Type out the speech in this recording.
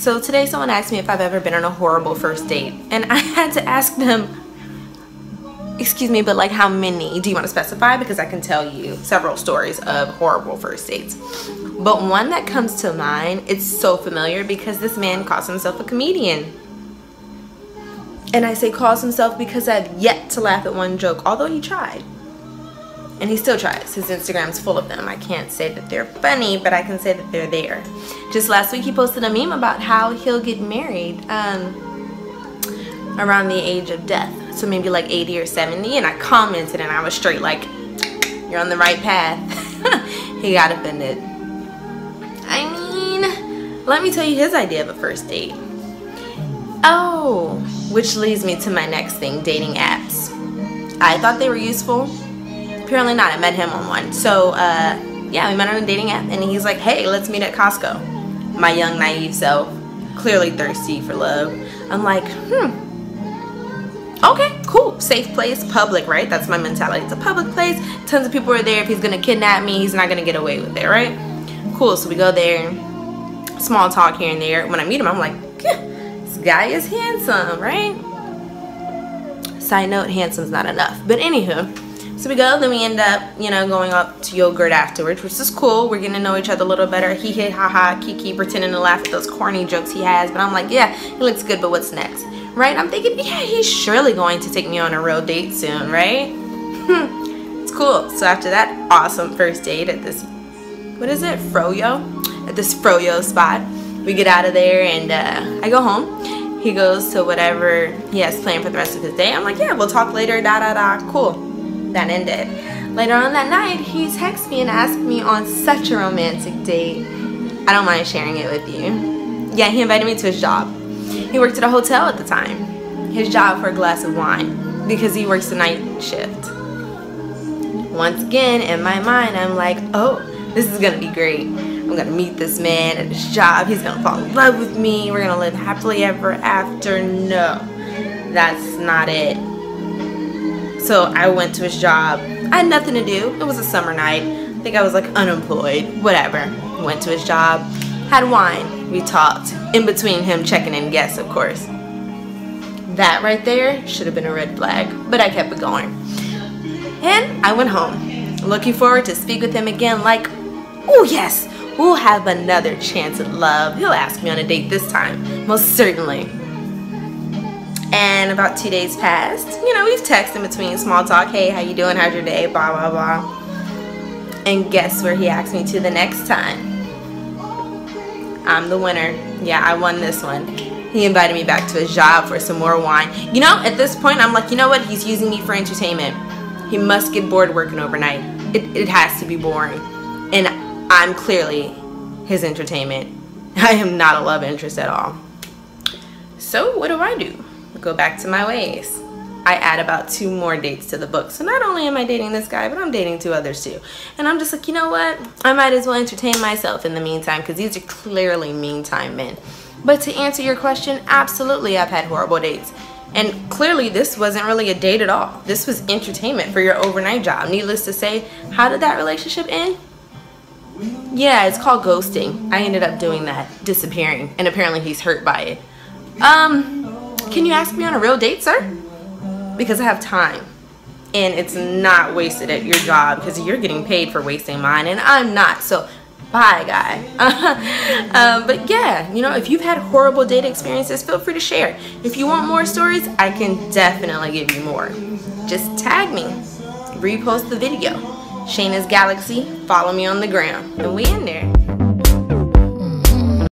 So today someone asked me if I've ever been on a horrible first date, and I had to ask them, excuse me, but like how many? Do you want to specify? Because I can tell you several stories of horrible first dates. But one that comes to mind, it's so familiar because this man calls himself a comedian. And I say calls himself because I've yet to laugh at one joke, although he tried. And he still tries. His Instagram's full of them. I can't say that they're funny, but I can say that they're there. Just last week he posted a meme about how he'll get married around the age of death. So maybe like 80 or 70. And I commented and I was straight like, you're on the right path. He got offended. I mean, let me tell you his idea of a first date. Oh, which leads me to my next thing, dating apps. I thought they were useful. Apparently not. I met him on one. So yeah, we met on a dating app and he's like, hey, let's meet at Costco. My young naive self, clearly thirsty for love. I'm like, okay, cool. Safe place, public, right? That's my mentality. It's a public place. Tons of people are there. If he's gonna kidnap me, he's not gonna get away with it, right? Cool. So we go there, small talk here and there. When I meet him, I'm like, this guy is handsome, right? Side note, handsome's not enough. But anywho, so we go, then we end up, you know, going up to yogurt afterwards, which is cool. We're getting to know each other a little better. He hit haha, kiki, pretending to laugh at those corny jokes he has. But I'm like, yeah, he looks good, but what's next? Right? I'm thinking, yeah, he's surely going to take me on a real date soon, right? It's cool. So after that awesome first date at this, what is it? Froyo? At this Froyo spot. We get out of there and I go home. He goes to whatever he has planned for the rest of his day. I'm like, yeah, we'll talk later, cool. That ended. Later on that night, he texted me and asked me on such a romantic date. I don't mind sharing it with you. Yeah, he invited me to his job. He worked at a hotel at the time. His job for a glass of wine because he works the night shift. Once again, in my mind, I'm like, oh, this is gonna be great. I'm gonna meet this man at his job. He's gonna fall in love with me. We're gonna live happily ever after. No, that's not it. So I went to his job. I had nothing to do. It was a summer night. I think I was like unemployed, whatever. Went to his job, had wine. We talked in between him checking in guests, of course. That right there should have been a red flag, but I kept it going. And I went home, looking forward to speak with him again like, oh yes, we'll have another chance at love. He'll ask me on a date this time, most certainly. And about 2 days passed. You know, we've texted in between small talk. Hey, how you doing? How's your day? Blah, blah, blah. And guess where he asked me to the next time? I'm the winner. Yeah, I won this one. He invited me back to his job for some more wine. You know, at this point, I'm like, you know what? He's using me for entertainment. He must get bored working overnight. It has to be boring. And I'm clearly his entertainment. I am not a love interest at all. So what do? Go back to my ways. I add about 2 more dates to the book. So not only am I dating this guy, but I'm dating 2 others too. And I'm just like, you know what? I might as well entertain myself in the meantime because these are clearly meantime men. But to answer your question, absolutely I've had horrible dates. And clearly this wasn't really a date at all. This was entertainment for your overnight job. Needless to say, how did that relationship end? Yeah, it's called ghosting. I ended up doing that, disappearing. And apparently he's hurt by it. Can you ask me on a real date, sir? Because I have time. And it's not wasted at your job because you're getting paid for wasting mine and I'm not. So, bye, guy. But yeah, you know, if you've had horrible date experiences, feel free to share. If you want more stories, I can definitely give you more. Just tag me. Repost the video. Shana's Galaxy. Follow me on the gram. And we in there.